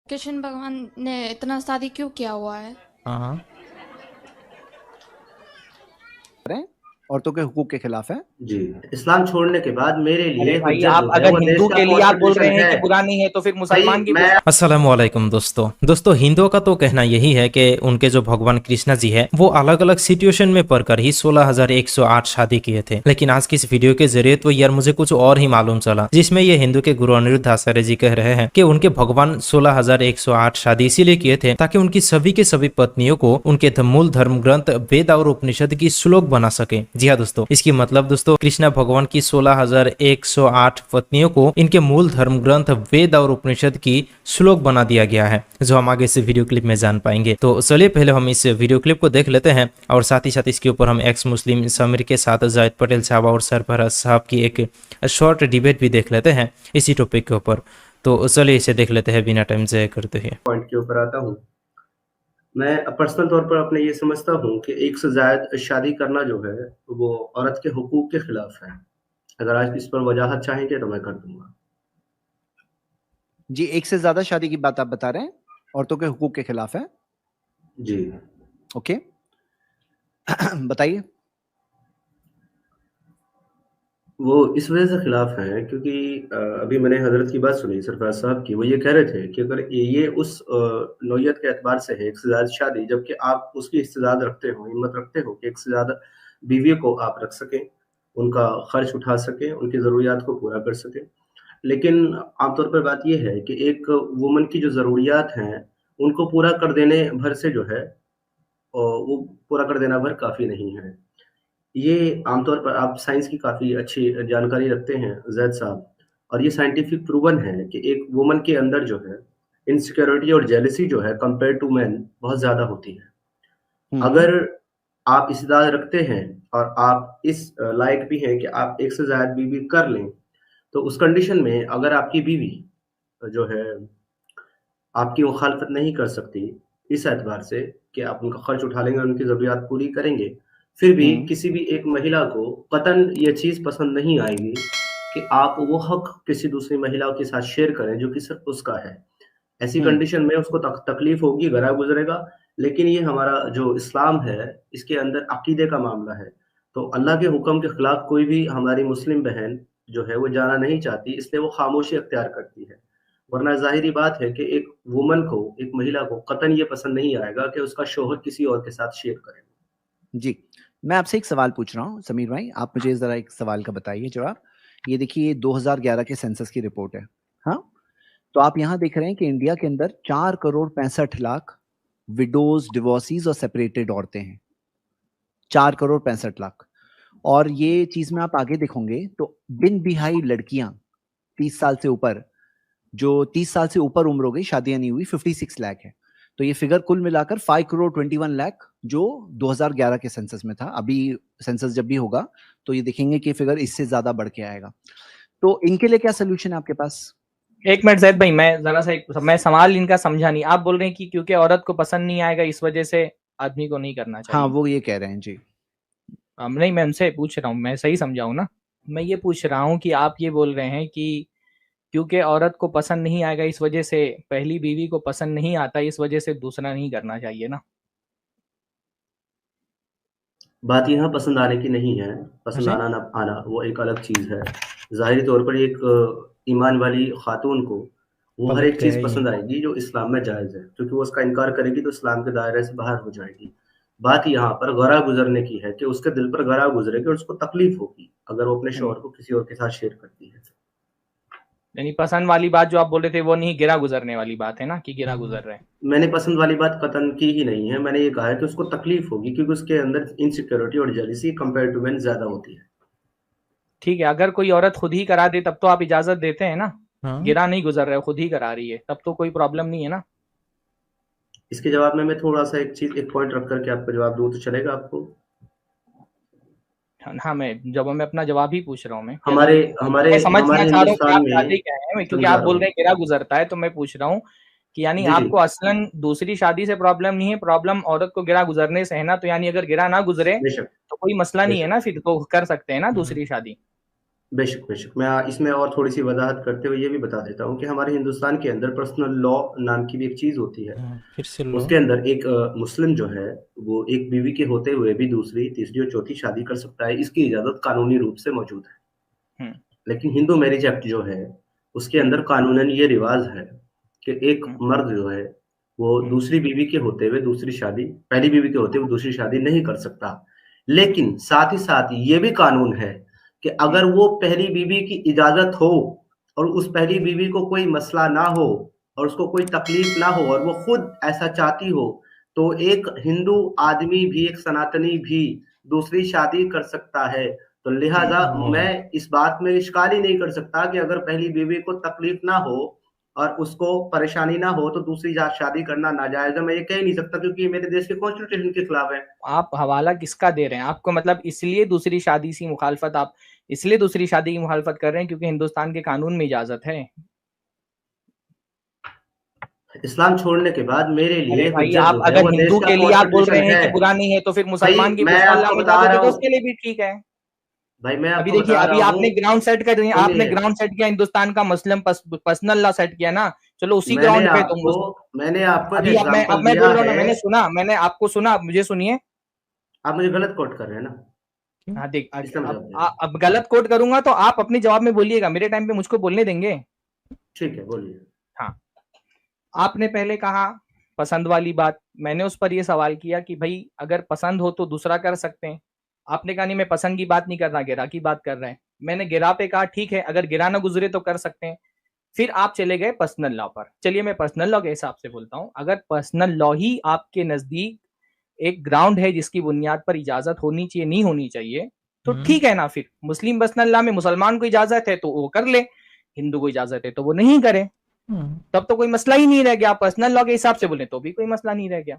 कृष्ण भगवान ने इतना शादी क्यों किया हुआ है? हाँ हाँ। रहे हैं, औरतों के हुकूक के खिलाफ है। जी, इस्लाम छोड़ने के बाद मेरे अरे लिए भाई, हुज्जत आप जो है अगर वो देश हिंदू का के लिए आप बोल रहे कॉन्स्टिट्यूशन हैं कि है। बुरा नहीं है तो फिर भाई मुसलमान की मैं अस्सलामुअलैकुम दोस्तों हिंदुओं का तो कहना यही है कि उनके जो भगवान कृष्णा जी है वो अलग अलग सिचुएशन में पढ़कर ही 16,108 शादी किए थे। लेकिन आज की इस वीडियो के जरिए तो यार मुझे कुछ और ही मालूम चला, जिसमें ये हिंदू के गुरु अनिरुद्ध आचार्य जी कह रहे हैं कि उनके भगवान 16,108 शादी इसीलिए किए थे ताकि उनकी सभी के सभी पत्नियों को उनके मूल धर्म ग्रंथ वेद और उपनिषद की श्लोक बना सके। जी हाँ दोस्तों, इसकी मतलब दोस्तों कृष्णा भगवान की 16,108 पत्नियों को इनके मूल धर्म ग्रंथ वेद और उपनिषद की श्लोक बना दिया गया है, जो हम आगे से वीडियो क्लिप में जान पाएंगे। तो चलिए पहले हम इस वीडियो क्लिप को देख लेते हैं और साथ ही साथ इसके ऊपर हम एक्स मुस्लिम समीर के साथ जाहिद पटेल साहब और सरफराज साहब की एक शॉर्ट डिबेट भी देख लेते हैं इसी टॉपिक के ऊपर। तो चलिए इसे देख लेते हैं बिना टाइम ज़ाया करते हुए। पॉइंट के ऊपर आता हूँ। मैं पर्सनल तौर पर अपने ये समझता हूँ कि एक से ज़ायद शादी करना जो है वो औरत के हुकूक के खिलाफ है। अगर आज इस पर वजाहत चाहेंगे तो मैं कर दूंगा। जी, एक से ज्यादा शादी की बात आप बता रहे हैं, औरतों के हुकूक के खिलाफ है। जी, ओके बताइए। वो इस वजह से खिलाफ है क्योंकि अभी मैंने हजरत की बात सुनी सरफराज साहब की। वो ये कह रहे थे कि अगर ये उस नौयत के एतबार से है एक से ज़्यादा शादी, जबकि आप उसकी इस्तेदाद रखते हो, हिम्मत रखते हो कि एक से ज़्यादा बीवियों को आप रख सकें, उनका खर्च उठा सकें, उनकी ज़रूरियात को पूरा कर सकें। लेकिन आमतौर पर बात ये है कि एक वुमन की जो ज़रूरियात हैं, उनको पूरा कर देने भर से जो है वो पूरा कर देना भर काफ़ी नहीं है। ये आमतौर पर आप साइंस की काफ़ी अच्छी जानकारी रखते हैं ज़ैद साहब, और ये साइंटिफिक प्रूवन है कि एक वुमन के अंदर जो है इनसिक्योरिटी और जेलसी जो है कंपेयर टू मेन बहुत ज़्यादा होती है। अगर आप इस्तेदाद रखते हैं और आप इस लायक भी हैं कि आप एक से ज़्यादा बीवी कर लें, तो उस कंडीशन में अगर आपकी बीवी जो है आपकी मुखालफत नहीं कर सकती इस एतबार से कि आप उनका खर्च उठा लेंगे, उनकी ज़रूरियात पूरी करेंगे, फिर भी किसी भी एक महिला को कतन ये चीज़ पसंद नहीं आएगी कि आप वो हक किसी दूसरी महिला के साथ शेयर करें जो कि सिर्फ उसका है। ऐसी कंडीशन में उसको तकलीफ होगी, गरा गुजरेगा। लेकिन ये हमारा जो इस्लाम है, इसके अंदर अकीदे का मामला है। तो अल्लाह के हुक्म के खिलाफ कोई भी हमारी मुस्लिम बहन जो है वो जाना नहीं चाहती, इसलिए वो खामोशी अख्तियार करती है। वरना ज़ाहिरी बात है कि एक वुमन को, एक महिला को कतन ये पसंद नहीं आएगा कि उसका शौहर किसी और के साथ शेयर करे। जी, मैं आपसे एक सवाल पूछ रहा हूँ समीर भाई, आप मुझे जरा एक सवाल का बताइए जवाब। ये देखिए, 2011 के सेंसस की रिपोर्ट है। हाँ, तो आप यहाँ देख रहे हैं कि इंडिया के अंदर 4,65,00,000 विडोज, डिवोर्सीज और सेपरेटेड औरतें हैं। 4,65,00,000। और ये चीज में आप आगे देखोगे तो बिन बिहाई लड़कियां 30 साल से ऊपर, जो 30 साल से ऊपर उम्र हो गई, शादियां नहीं हुई, 56 लाख है। तो ये फिगर कुल मिलाकर 5,21,00,000 जो 2011 के सेंसस में था। अभी सेंसस जब भी होगा तो ये देखेंगे कि फिगर इससे ज्यादा बढ़ के आएगा। तो इनके लिए क्या सोल्यूशन है आपके पास? एक मिनट जैद भाई, मैं जरा सा मैं सवाल इनका समझा नहीं। आप बोल रहे हैं कि क्योंकि औरत को पसंद नहीं आएगा इस वजह से आदमी को नहीं करना चाहिए? हाँ, वो ये कह रहे हैं जी। नहीं, मैं उनसे पूछ रहा हूँ, मैं सही समझाऊँ ना? मैं ये पूछ रहा हूँ कि आप ये बोल रहे हैं कि क्योंकि औरत को पसंद नहीं आएगा इस वजह से, पहली बीवी को पसंद नहीं आता इस वजह से दूसरा नहीं करना चाहिए ना? बात यहाँ पसंद आने की नहीं है, पसंद आना ना आना वो एक अलग चीज़ है। ज़ाहिरी तौर पर एक ईमान वाली खातून को वो हर एक चीज़ पसंद आएगी जो इस्लाम में जायज़ है, क्योंकि वो उसका इनकार करेगी तो इस्लाम के दायरे से बाहर हो जाएगी। बात यहाँ पर गरा गुज़रने की है कि उसके दिल पर गरा गुज़रेगी और उसको तकलीफ़ होगी अगर वो अपने शौहर को किसी और के साथ शेयर करती है। यानी पसंद वाली बात जो आप बोल रहे थे वो नहीं, गिरा गुजरने वाली बात है ना, कि गिरा गुजर रहे हैं। मैंने पसंद वाली बात कतन की ही नहीं है। मैंने ये कहा है कि उसको तकलीफ़ होगी क्योंकि उसके अंदर इनसिक्योरिटी और जेलसी कंपेयर टू मेन ज़्यादा होती है। ठीक है, अगर कोई औरत खुद ही करा दे तब तो आप इजाजत देते हैं ना? गिरा नहीं गुजर रहा है, खुद ही करा रही है, तब तो कोई प्रॉब्लम नहीं है ना? इसके जवाब में मैं थोड़ा-सा एक पॉइंट रख कर के आपको जवाब दूँ तो चलेगा आपको? हाँ, मैं अपना जवाब ही पूछ रहा हूँ। मैं हमारे समझना चाह रहा हूँ कि हिंदुस्तान आप चाहते में क्या हैं, क्योंकि समझा आप रहा बोल रहे हूँ। हैं गिरा गुजरता है, तो मैं पूछ रहा हूँ कि यानी जी, जी। आपको असलन दूसरी शादी से प्रॉब्लम नहीं है, प्रॉब्लम औरत को गिरा गुजरने से है ना? तो यानी अगर गिरा ना गुजरे बेशक, तो कोई मसला नहीं है बेशक। ना, फिर तो कर सकते हैं ना दूसरी शादी। बेशक बेशक, मैं इसमें और थोड़ी सी वजाहत करते हुए ये भी बता देता हूँ कि हमारे हिंदुस्तान के अंदर पर्सनल लॉ नाम की भी एक चीज होती है। फिर से लो। उसके अंदर एक मुस्लिम जो है वो एक बीवी के होते हुए भी दूसरी, तीसरी और चौथी शादी कर सकता है, इसकी इजाजत कानूनी रूप से मौजूद है। लेकिन हिंदू मैरिज एक्ट जो है उसके अंदर कानूनन ये रिवाज है कि एक मर्द जो है वो दूसरी बीवी के होते हुए दूसरी शादी, पहली बीवी के होते हुए दूसरी शादी नहीं कर सकता। लेकिन साथ ही साथ ये भी कानून है कि अगर वो पहली बीवी की इजाजत हो और उस पहली बीवी को कोई मसला ना हो और उसको कोई तकलीफ ना हो और वो खुद ऐसा चाहती हो, तो एक हिंदू आदमी भी, एक सनातनी भी दूसरी शादी कर सकता है। तो लिहाजा मैं इस बात में इश्काल ही नहीं कर सकता कि अगर पहली बीवी को तकलीफ ना हो और उसको परेशानी ना हो तो दूसरी शादी करना नाजायज है। मैं ये कह ही नहीं सकता क्योंकि ये मेरे देश के कॉन्स्टिट्यूशन के खिलाफ है। आप हवाला किसका दे रहे हैं? आपको मतलब इसलिए दूसरी शादी की मुखालफत, आप इसलिए दूसरी शादी की मुखालफत कर रहे हैं क्योंकि हिंदुस्तान के कानून में इजाजत है? इस्लाम छोड़ने के बाद मेरे लिए भाई हुज्जत आप जो है अगर वो देश हिंदू का के लिए आप बोल रहे कॉन्स्टिट्यूशन हैं है। कि बुरा नहीं है, तो फिर भाई मुसलमान की मैं पर्सनल लॉ आपको में बता इजाजत रहा है तो हूँ, उसके लिए भी ठीक है। भाई मैं अभी आपको देखिए, बता अभी रहा आपने हूँ, ग्राउंड सेट कर दिया, आपने सुनिए, ग्राउंड सेट किया हिंदुस्तान का मुस्लिम पर्सनल लॉ सेट किया ना, चलो उसी ग्राउंड पे तुम मैंने आपको एक अभी अब एग्जांपल मैं दिया बोल रहा हूँ ना, है। मैंने सुना, मैंने आपको सुना, मुझे सुनिए। आप मुझे गलत कोट कर रहे हैं ना। हाँ देख, इसका मतलब अब गलत कोट करूंगा तो आप अपने जवाब में बोलिएगा, मेरे टाइम पे मुझको बोलने देंगे? ठीक है, बोलिए। हाँ, आपने पहले कहा पसंद वाली बात, मैंने उस पर यह सवाल किया कि भाई अगर पसंद हो तो दूसरा कर सकते हैं। आपने कहा नहीं मैं पसंद की बात नहीं कर रहा, गिरा की बात कर रहे हैं। मैंने गिरा पे कहा ठीक है, अगर गिरा ना गुजरे तो कर सकते हैं। फिर आप चले गए पर्सनल लॉ पर। चलिए मैं पर्सनल लॉ के हिसाब से बोलता हूं, अगर पर्सनल लॉ ही आपके नजदीक एक ग्राउंड है जिसकी बुनियाद पर इजाजत होनी चाहिए, नहीं होनी चाहिए, तो ठीक है ना। फिर मुस्लिम पर्सनल लॉ में मुसलमान को इजाजत है तो वो कर ले, हिंदू को इजाजत है तो वो नहीं करे, तब तो कोई मसला ही नहीं रह गया। पर्सनल लॉ के हिसाब से बोले तो भी कोई मसला नहीं रह गया।